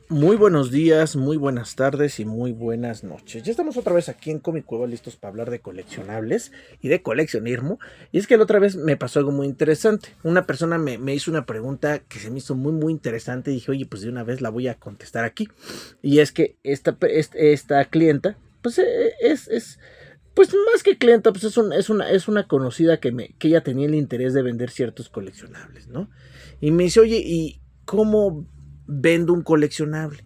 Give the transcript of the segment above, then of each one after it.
Muy buenos días, muy buenas tardes y muy buenas noches. Ya estamos otra vez aquí en Comic Cueva listos para hablar de coleccionables y de coleccionismo. Y es que la otra vez me pasó algo muy interesante. Una persona me hizo una pregunta que se me hizo muy interesante y dije, oye, pues de una vez la voy a contestar aquí. Y es que esta clienta, pues pues más que clienta, pues es una conocida que ella tenía el interés de vender ciertos coleccionables, ¿no? Y me dice, oye, ¿y cómo vendo un coleccionable?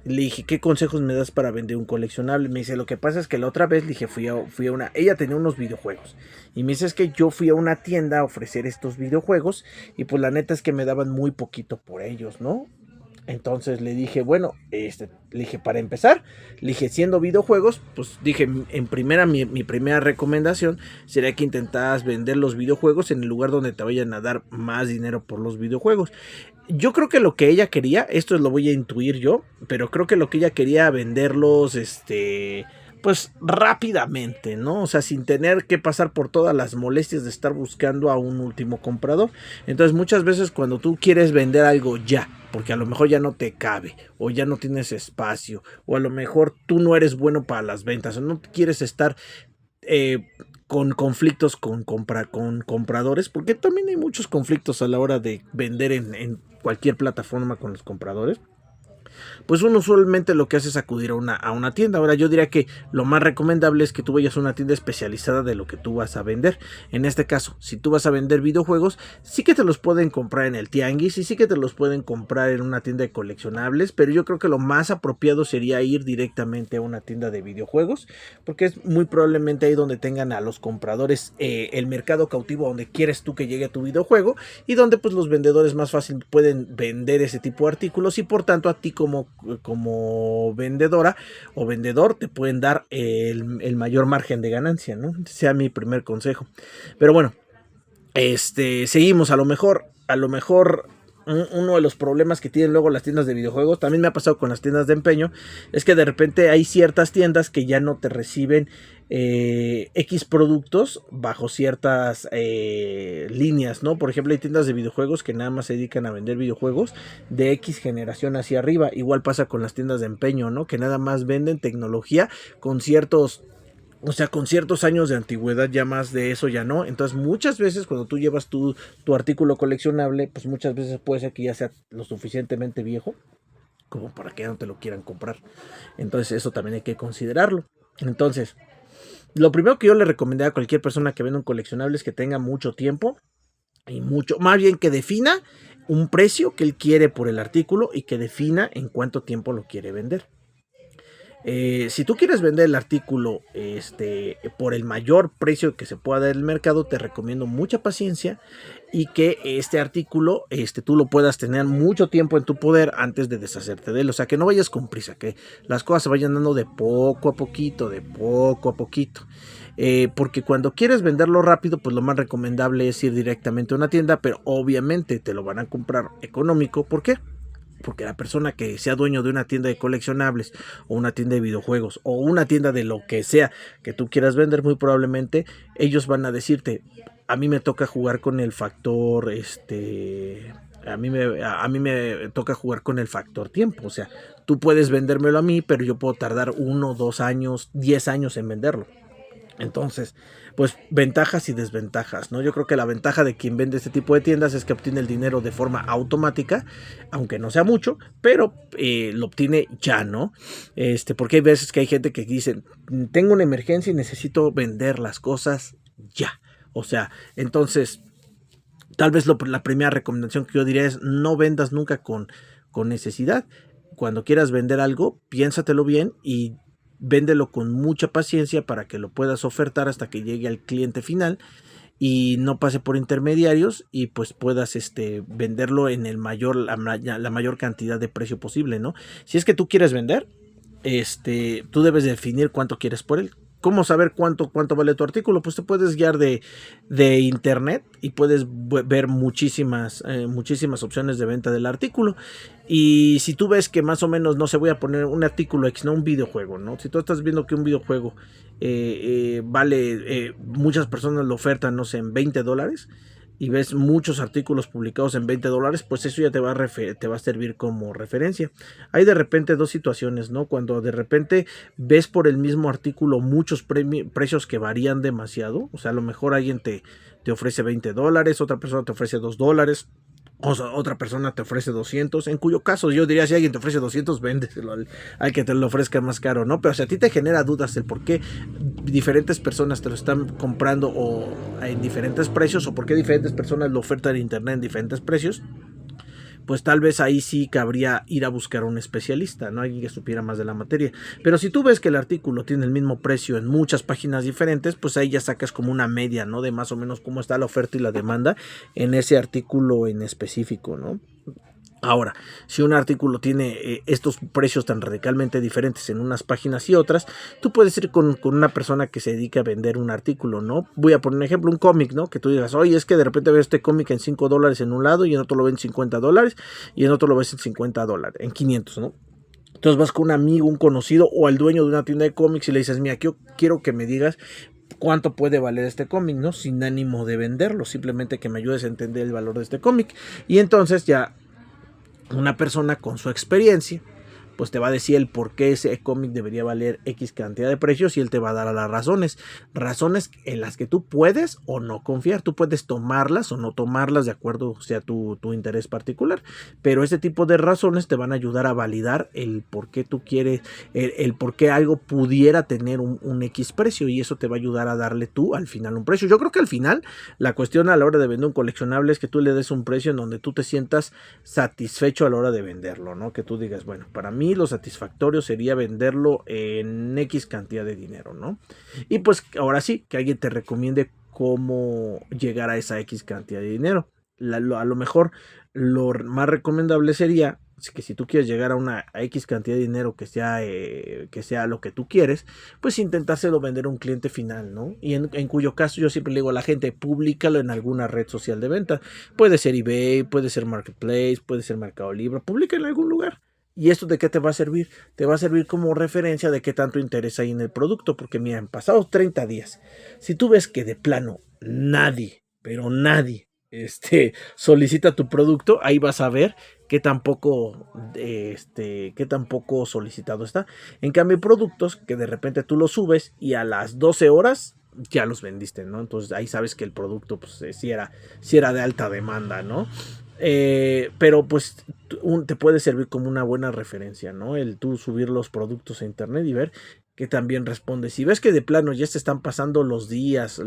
Le dije, ¿qué consejos me das para vender un coleccionable? Me dice, lo que pasa es que la otra vez le dije, fui a una, ella tenía unos videojuegos. Y me dice, es que yo fui a una tienda a ofrecer estos videojuegos y pues la neta es que me daban muy poquito por ellos, ¿no? Entonces le dije, bueno, le dije, para empezar, le dije, siendo videojuegos, pues dije, en primera, mi primera recomendación sería que intentaras vender los videojuegos en el lugar donde te vayan a dar más dinero por los videojuegos. Yo creo que lo que ella quería, esto lo voy a intuir yo, pero creo que lo que ella quería venderlos, pues rápidamente, ¿no? O sea, sin tener que pasar por todas las molestias de estar buscando a un último comprador. Entonces, muchas veces cuando tú quieres vender algo ya, porque a lo mejor ya no te cabe, o ya no tienes espacio, o a lo mejor tú no eres bueno para las ventas, o no quieres estar con conflictos con compradores, porque también hay muchos conflictos a la hora de vender en cualquier plataforma con los compradores, pues uno usualmente lo que hace es acudir a una tienda. Ahora yo diría que lo más recomendable es que tú vayas a una tienda especializada de lo que tú vas a vender. En este caso, si tú vas a vender videojuegos, sí que te los pueden comprar en el tianguis y sí que te los pueden comprar en una tienda de coleccionables, pero yo creo que lo más apropiado sería ir directamente a una tienda de videojuegos, porque es muy probablemente ahí donde tengan a los compradores, el mercado cautivo donde quieres tú que llegue a tu videojuego y donde pues los vendedores más fácil pueden vender ese tipo de artículos y por tanto a ti como vendedora o vendedor te pueden dar el mayor margen de ganancia, ¿no? Sea mi primer consejo. Pero bueno, seguimos, a lo mejor uno de los problemas que tienen luego las tiendas de videojuegos, también me ha pasado con las tiendas de empeño, es que de repente hay ciertas tiendas que ya no te reciben X productos bajo ciertas líneas, ¿no? Por ejemplo, hay tiendas de videojuegos que nada más se dedican a vender videojuegos de X generación hacia arriba. Igual pasa con las tiendas de empeño, ¿no? Que nada más venden tecnología con ciertos, o sea, con ciertos años de antigüedad, ya más de eso ya no. Entonces muchas veces cuando tú llevas tu artículo coleccionable, pues muchas veces puede ser que ya sea lo suficientemente viejo como para que ya no te lo quieran comprar. Entonces eso también hay que considerarlo. Entonces, lo primero que yo le recomendaría a cualquier persona que venda un coleccionable es que tenga mucho tiempo y mucho, más bien que defina un precio que él quiere por el artículo y que defina en cuánto tiempo lo quiere vender. Si tú quieres vender el artículo por el mayor precio que se pueda dar en el mercado, te recomiendo mucha paciencia y que este artículo tú lo puedas tener mucho tiempo en tu poder antes de deshacerte de él. O sea, que no vayas con prisa, que las cosas se vayan dando de poco a poquito, de poco a poquito. Porque cuando quieres venderlo rápido, pues lo más recomendable es ir directamente a una tienda, pero obviamente te lo van a comprar económico. ¿Por qué? Porque la persona que sea dueño de una tienda de coleccionables o una tienda de videojuegos o una tienda de lo que sea que tú quieras vender, muy probablemente ellos van a decirte, a mí me toca jugar con el factor, a mí me toca jugar con el factor tiempo. O sea, tú puedes vendérmelo a mí, pero yo puedo tardar 1, 2 años, 10 años en venderlo. Entonces, pues ventajas y desventajas, ¿no? Yo creo que la ventaja de quien vende este tipo de tiendas es que obtiene el dinero de forma automática, aunque no sea mucho, pero lo obtiene ya, ¿no? Porque hay veces que hay gente que dice, tengo una emergencia y necesito vender las cosas ya. O sea, entonces, tal vez la primera recomendación que yo diría es no vendas nunca con necesidad. Cuando quieras vender algo, piénsatelo bien y véndelo con mucha paciencia para que lo puedas ofertar hasta que llegue al cliente final y no pase por intermediarios y pues puedas venderlo en la mayor cantidad de precio posible, ¿no? Si es que tú quieres vender, tú debes definir cuánto quieres por él. ¿Cómo saber cuánto vale tu artículo? Pues te puedes guiar de internet y puedes ver muchísimas opciones de venta del artículo. Y si tú ves que más o menos, no se voy a poner un artículo X, no un videojuego, ¿no? Si tú estás viendo que un videojuego vale, muchas personas lo ofertan, no sé, en $20, y ves muchos artículos publicados en $20, pues eso ya te va a servir como referencia. Hay de repente dos situaciones, ¿no? Cuando de repente ves por el mismo artículo muchos precios que varían demasiado, o sea, a lo mejor alguien te ofrece $20, otra persona te ofrece $2, o sea, otra persona te ofrece 200, en cuyo caso yo diría, si alguien te ofrece 200, véndeselo al que te lo ofrezca más caro, ¿no? Pero si a ti te genera dudas el por qué diferentes personas te lo están comprando o en diferentes precios, o por qué diferentes personas lo ofertan en internet en diferentes precios, pues tal vez ahí sí cabría ir a buscar a un especialista, ¿no? Alguien que supiera más de la materia. Pero si tú ves que el artículo tiene el mismo precio en muchas páginas diferentes, pues ahí ya sacas como una media, ¿no? De más o menos cómo está la oferta y la demanda en ese artículo en específico, ¿no? Ahora, si un artículo tiene estos precios tan radicalmente diferentes en unas páginas y otras, tú puedes ir con una persona que se dedique a vender un artículo, ¿no? Voy a poner un ejemplo, un cómic, ¿no? Que tú digas, oye, es que de repente ves este cómic en $5 en un lado y en otro lo ven en $50 y en otro lo ves en $50, en 500, ¿no? Entonces vas con un amigo, un conocido o al dueño de una tienda de cómics y le dices, mira, quiero que me digas cuánto puede valer este cómic, ¿no? Sin ánimo de venderlo, simplemente que me ayudes a entender el valor de este cómic. Y entonces ya una persona con su experiencia pues te va a decir el por qué ese cómic debería valer X cantidad de precios y él te va a dar las razones en las que tú puedes o no confiar. Tú puedes tomarlas o no tomarlas de acuerdo sea tu interés particular, pero ese tipo de razones te van a ayudar a validar el por qué tú quieres, el por qué algo pudiera tener un X precio, y eso te va a ayudar a darle tú al final un precio. Yo creo que al final la cuestión a la hora de vender un coleccionable es que tú le des un precio en donde tú te sientas satisfecho a la hora de venderlo, ¿no? Que tú digas, bueno, para mí lo satisfactorio sería venderlo en X cantidad de dinero, ¿no? Y pues ahora sí, que alguien te recomiende cómo llegar a esa X cantidad de dinero. A lo mejor lo más recomendable sería que si tú quieres llegar a X cantidad de dinero que sea lo que tú quieres, pues intentárselo vender a un cliente final, ¿no? Y en cuyo caso yo siempre le digo a la gente, públicalo en alguna red social de venta. Puede ser eBay, puede ser Marketplace, puede ser Mercado Libre, publica en algún lugar. ¿Y esto de qué te va a servir? Te va a servir como referencia de qué tanto interés hay en el producto. Porque mira, en pasados 30 días, si tú ves que de plano nadie, pero nadie, solicita tu producto, ahí vas a ver qué tan poco solicitado está. En cambio, hay productos que de repente tú los subes y a las 12 horas ya los vendiste, ¿no? Entonces ahí sabes que el producto pues sí era de alta demanda, ¿no? Pero pues te puede servir como una buena referencia, ¿no? El tú subir los productos a internet y ver que también responde. Si ves que de plano ya se están pasando los días,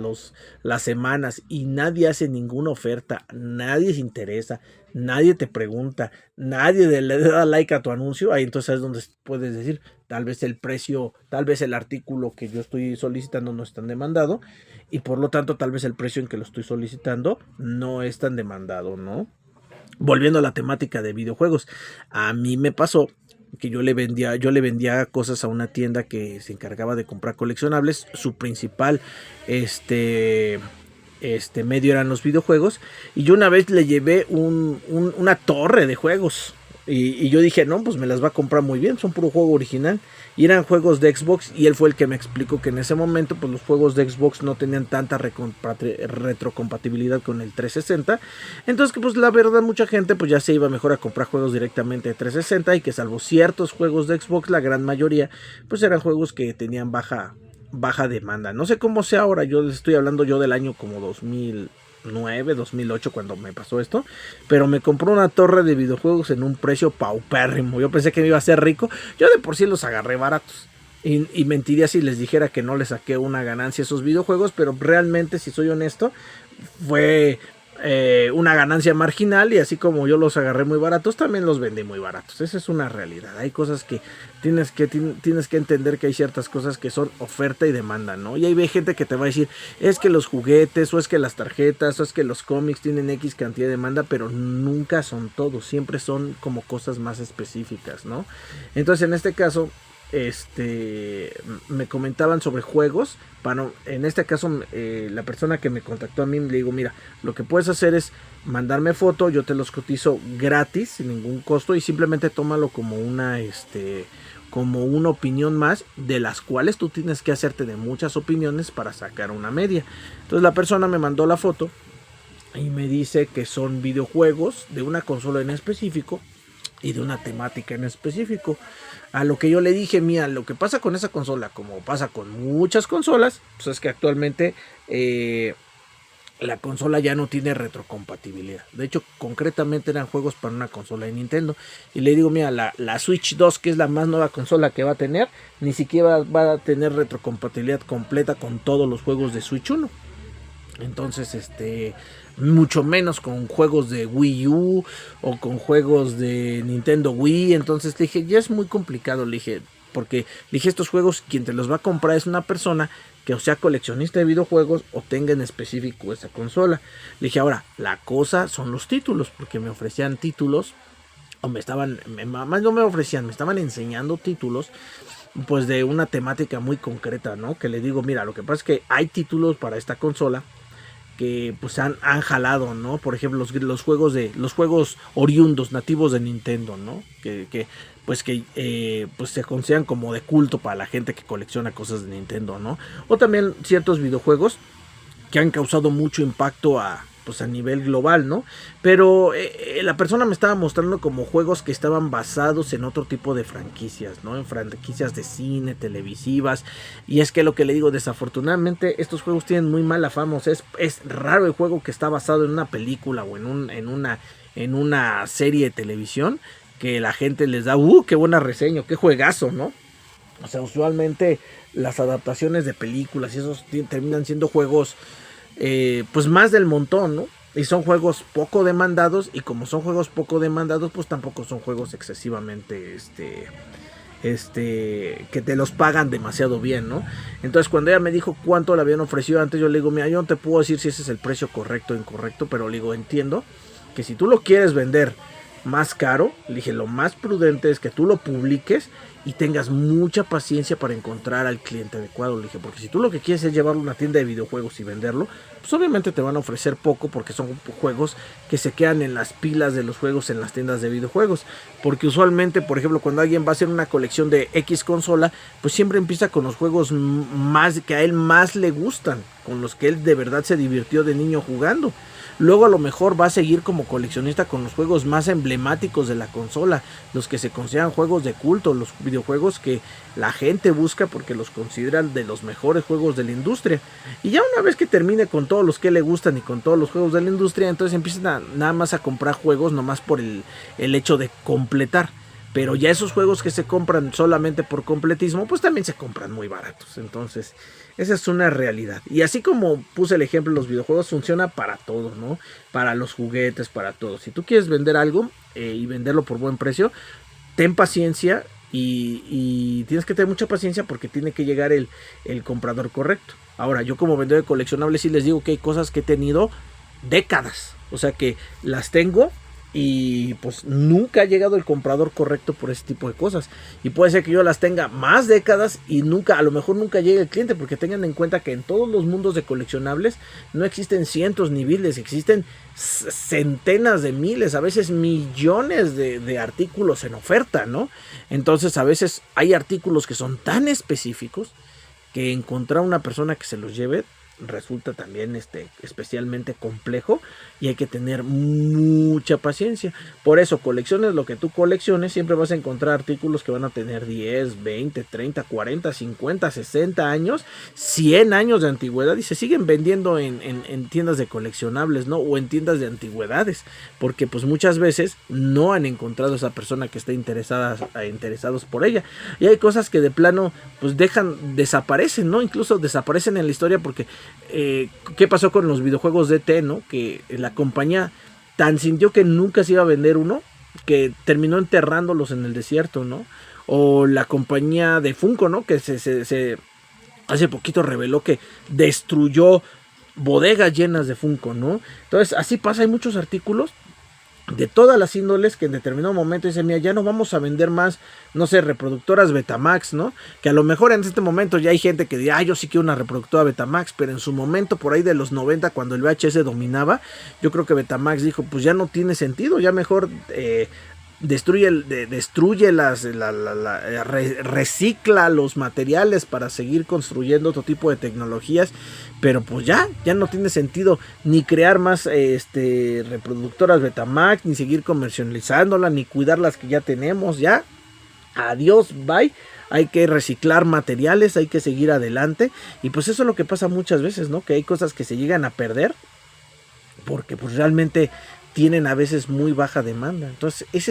las semanas y nadie hace ninguna oferta, nadie se interesa, nadie te pregunta, nadie le da like a tu anuncio, ahí entonces es donde puedes decir, tal vez el precio, tal vez el artículo que yo estoy solicitando no es tan demandado y por lo tanto tal vez el precio en que lo estoy solicitando no es tan demandado, ¿no? Volviendo a la temática de videojuegos, a mí me pasó que yo le vendía cosas a una tienda que se encargaba de comprar coleccionables. Su principal medio eran los videojuegos, y yo una vez le llevé una torre de juegos. Y yo dije, no, pues me las va a comprar muy bien, son puro juego original. Y eran juegos de Xbox, y él fue el que me explicó que en ese momento pues los juegos de Xbox no tenían tanta retrocompatibilidad con el 360. Entonces que pues la verdad mucha gente pues ya se iba mejor a comprar juegos directamente de 360, y que salvo ciertos juegos de Xbox, la gran mayoría pues eran juegos que tenían baja demanda. No sé cómo sea ahora, yo les estoy hablando yo del año como 2008 cuando me pasó esto, pero me compró una torre de videojuegos en un precio paupérrimo. Yo pensé que me iba a hacer rico, yo de por sí los agarré baratos y mentiría si les dijera que no le saqué una ganancia a esos videojuegos, pero realmente, si soy honesto, fue una ganancia marginal, y así como yo los agarré muy baratos, también los vendí muy baratos. Esa es una realidad. Hay cosas que tienes que entender, que hay ciertas cosas que son oferta y demanda, ¿no? Y hay gente que te va a decir, es que los juguetes, o es que las tarjetas, o es que los cómics tienen X cantidad de demanda, pero nunca son todos, siempre son como cosas más específicas, ¿no? Entonces en este caso me comentaban sobre juegos. En este caso la persona que me contactó a mí, le digo, mira, lo que puedes hacer es mandarme foto, yo te los cotizo gratis sin ningún costo, y simplemente tómalo como una opinión más, de las cuales tú tienes que hacerte de muchas opiniones para sacar una media. Entonces la persona me mandó la foto y me dice que son videojuegos de una consola en específico y de una temática en específico. A lo que yo le dije, mira, lo que pasa con esa consola, como pasa con muchas consolas, pues es que actualmente la consola ya no tiene retrocompatibilidad. De hecho, concretamente eran juegos para una consola de Nintendo. Y le digo, mira, la Switch 2, que es la más nueva consola que va a tener, ni siquiera va a tener retrocompatibilidad completa con todos los juegos de Switch 1. Entonces, mucho menos con juegos de Wii U o con juegos de Nintendo Wii. Entonces le dije, ya es muy complicado, le dije, porque le dije, estos juegos quien te los va a comprar es una persona que o sea coleccionista de videojuegos o tenga en específico esa consola. Le dije, ahora, la cosa son los títulos, porque me ofrecían títulos, o me estaban, más no me ofrecían, me estaban enseñando títulos pues de una temática muy concreta, ¿no? Que le digo, mira, lo que pasa es que hay títulos para esta consola que pues han jalado, ¿no? Por ejemplo, los juegos oriundos, nativos de Nintendo, ¿no? Que pues se consideran como de culto para la gente que colecciona cosas de Nintendo, ¿no? O también ciertos videojuegos que han causado mucho impacto a nivel global, ¿no? Pero la persona me estaba mostrando como juegos que estaban basados en otro tipo de franquicias, ¿no? En franquicias de cine, televisivas. Y es que lo que le digo, desafortunadamente estos juegos tienen muy mala fama. O sea, es raro el juego que está basado en una película o en una serie de televisión que la gente les da, qué buena reseña, qué juegazo, ¿no? O sea, usualmente las adaptaciones de películas y esos terminan siendo juegos pues más del montón, ¿no? Y son juegos poco demandados, y como son juegos poco demandados, pues tampoco son juegos excesivamente que te los pagan demasiado bien, ¿no? Entonces cuando ella me dijo cuánto le habían ofrecido antes, yo le digo, mira, yo no te puedo decir si ese es el precio correcto o incorrecto, pero le digo, entiendo que si tú lo quieres vender más caro, le dije, lo más prudente es que tú lo publiques y tengas mucha paciencia para encontrar al cliente adecuado, le dije, porque si tú lo que quieres es llevarlo a una tienda de videojuegos y venderlo, pues obviamente te van a ofrecer poco, porque son juegos que se quedan en las pilas de los juegos en las tiendas de videojuegos, porque usualmente, por ejemplo, cuando alguien va a hacer una colección de X consola, pues siempre empieza con los juegos más que a él más le gustan, con los que él de verdad se divirtió de niño jugando. Luego a lo mejor va a seguir como coleccionista con los juegos más emblemáticos de la consola, los que se consideran juegos de culto, los videojuegos que la gente busca porque los consideran de los mejores juegos de la industria. Y ya una vez que termine con todos los que le gustan y con todos los juegos de la industria, entonces empiezan nada más a comprar juegos nomás por el hecho de completar. Pero ya esos juegos que se compran solamente por completismo, pues también se compran muy baratos. Entonces, esa es una realidad. Y así como puse el ejemplo, los videojuegos funciona para todo, ¿no? Para los juguetes, para todo. Si tú quieres vender algo y venderlo por buen precio, ten paciencia y tienes que tener mucha paciencia porque tiene que llegar el comprador correcto. Ahora, yo como vendedor de coleccionables sí les digo que hay cosas que he tenido décadas. O sea que las tengo y pues nunca ha llegado el comprador correcto por ese tipo de cosas, y puede ser que yo las tenga más décadas y a lo mejor nunca llegue el cliente, porque tengan en cuenta que en todos los mundos de coleccionables no existen cientos ni miles, existen centenas de miles, a veces millones de artículos en oferta, ¿no? Entonces a veces hay artículos que son tan específicos que encontrar una persona que se los lleve resulta también especialmente complejo, y hay que tener mucha paciencia. Por eso, colecciones lo que tú colecciones, siempre vas a encontrar artículos que van a tener 10, 20, 30, 40, 50, 60 años, 100 años de antigüedad, y se siguen vendiendo en tiendas de coleccionables, ¿no? O en tiendas de antigüedades, porque pues muchas veces no han encontrado a esa persona que esté interesados por ella, y hay cosas que de plano pues desaparecen, ¿no? Incluso desaparecen en la historia, porque ¿qué pasó con los videojuegos de ET, ¿no? Que la compañía tan sintió que nunca se iba a vender uno, que terminó enterrándolos en el desierto, ¿no? O la compañía de Funko, ¿no? Que se hace poquito reveló que destruyó bodegas llenas de Funko, ¿no? Entonces así pasa, hay muchos artículos de todas las índoles que en determinado momento dicen, mira, ya no vamos a vender más, no sé, reproductoras Betamax, ¿no? Que a lo mejor en este momento ya hay gente que dice, yo sí quiero una reproductora Betamax, pero en su momento, por ahí de los 90, cuando el VHS dominaba, yo creo que Betamax dijo, pues ya no tiene sentido, ya mejor destruye recicla los materiales para seguir construyendo otro tipo de tecnologías, pero pues ya no tiene sentido ni crear más reproductoras Betamax, ni seguir comercializándolas, ni cuidar las que ya tenemos. Ya, adiós, bye. Hay que reciclar materiales, hay que seguir adelante. Y pues eso es lo que pasa muchas veces, ¿no? Que hay cosas que se llegan a perder porque pues realmente tienen a veces muy baja demanda. Entonces esa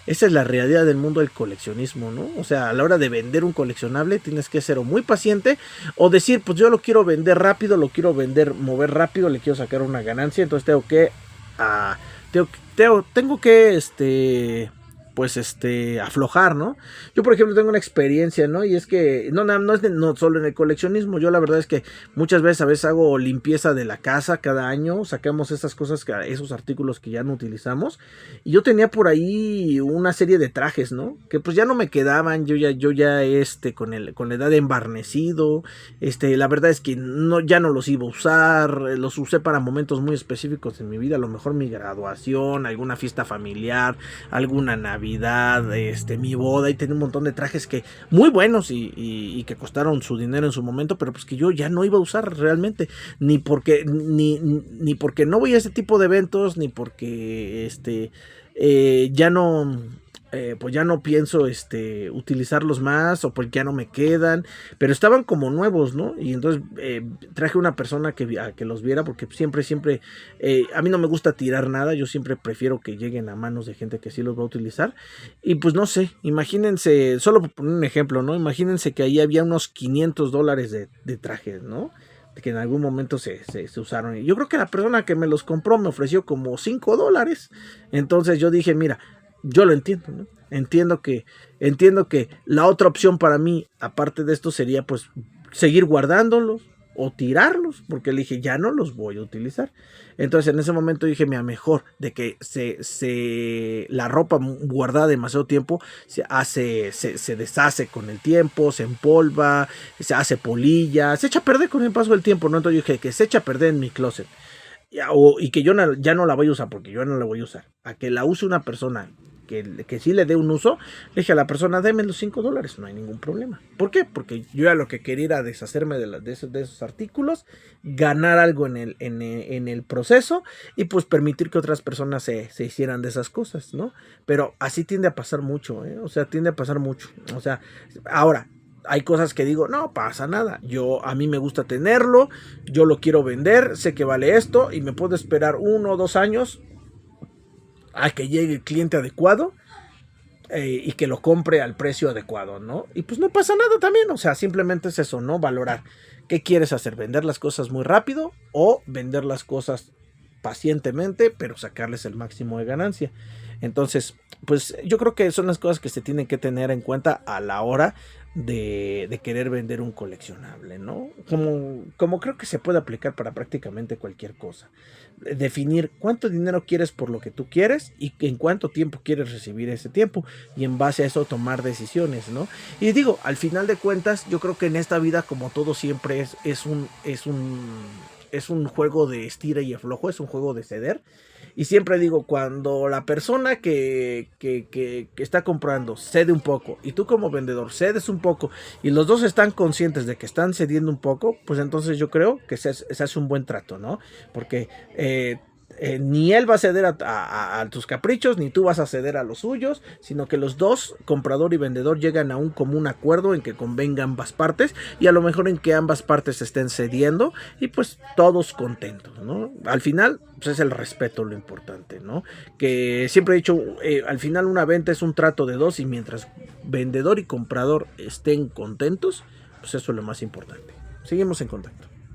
es la realidad del mundo del coleccionismo, ¿no? O sea, a la hora de vender un coleccionable tienes que ser o muy paciente o decir, pues yo lo quiero vender rápido, lo quiero mover rápido, le quiero sacar una ganancia, entonces tengo que aflojar, ¿no? Yo, por ejemplo, tengo una experiencia, ¿no? Y es que no solo en el coleccionismo. Yo la verdad es que muchas veces a veces hago limpieza de la casa cada año, sacamos esas cosas, esos artículos que ya no utilizamos. Y yo tenía por ahí una serie de trajes, ¿no? Que pues ya no me quedaban. Yo ya con la edad de embarnecido. La verdad es que ya no los iba a usar. Los usé para momentos muy específicos en mi vida. A lo mejor mi graduación, alguna fiesta familiar, alguna Navidad, mi boda, y tenía un montón de trajes que muy buenos y que costaron su dinero en su momento, pero pues que yo ya no iba a usar realmente, ni porque no voy a ese tipo de eventos, ni porque pues ya no pienso utilizarlos más, o porque ya no me quedan, pero estaban como nuevos, ¿no? Y entonces traje una persona a que los viera, porque siempre a mí no me gusta tirar nada, yo siempre prefiero que lleguen a manos de gente que sí los va a utilizar. Y pues no sé, imagínense, solo por poner un ejemplo, ¿no? Imagínense que ahí había unos $500 de trajes, ¿no? Que en algún momento se usaron. Y yo creo que la persona que me los compró me ofreció como $5. Entonces yo dije, mira, yo lo entiendo, ¿no? Entiendo que la otra opción para mí, aparte de esto, sería pues seguir guardándolos o tirarlos, porque le dije, ya no los voy a utilizar. Entonces en ese momento dije, mira, mejor de que la ropa guardada demasiado tiempo se deshace con el tiempo, se empolva, se hace polilla, se echa a perder con el paso del tiempo, ¿no? Entonces yo dije, que se echa a perder en mi closet. Y que yo ya no la voy a usar, porque yo no la voy a usar. A que la use una persona que sí le dé un uso, le dije a la persona, deme los $5, no hay ningún problema. ¿Por qué? Porque yo ya lo que quería era deshacerme de esos artículos, ganar algo en el proceso, y pues permitir que otras personas se hicieran de esas cosas, ¿no? Pero así tiende a pasar mucho, ¿eh? O sea, tiende a pasar mucho. O sea, ahora, hay cosas que digo, no pasa nada, a mí me gusta tenerlo, yo lo quiero vender, sé que vale esto, y me puedo esperar 1 o 2 años a que llegue el cliente adecuado, y que lo compre al precio adecuado, ¿no? Y pues no pasa nada también, o sea, simplemente es eso, ¿no? Valorar qué quieres hacer, vender las cosas muy rápido o vender las cosas pacientemente, pero sacarles el máximo de ganancia. Entonces, pues yo creo que son las cosas que se tienen que tener en cuenta a la hora de querer vender un coleccionable, ¿no? Como creo que se puede aplicar para prácticamente cualquier cosa. Definir cuánto dinero quieres por lo que tú quieres y en cuánto tiempo quieres recibir ese tiempo, y en base a eso tomar decisiones, ¿no? Y digo, al final de cuentas, yo creo que en esta vida, como todo siempre, es un juego de estira y aflojo, es un juego de ceder. Y siempre digo, cuando la persona que está comprando cede un poco y tú como vendedor cedes un poco y los dos están conscientes de que están cediendo un poco, pues entonces yo creo que se hace un buen trato, ¿no? Porque ni él va a ceder a tus caprichos, ni tú vas a ceder a los suyos, sino que los dos, comprador y vendedor, llegan a un común acuerdo en que convenga ambas partes, y a lo mejor en que ambas partes estén cediendo, y pues todos contentos, ¿no? Al final, pues es el respeto lo importante, ¿no? Que siempre he dicho, al final una venta es un trato de dos, y mientras vendedor y comprador estén contentos, pues eso es lo más importante. Seguimos en contacto.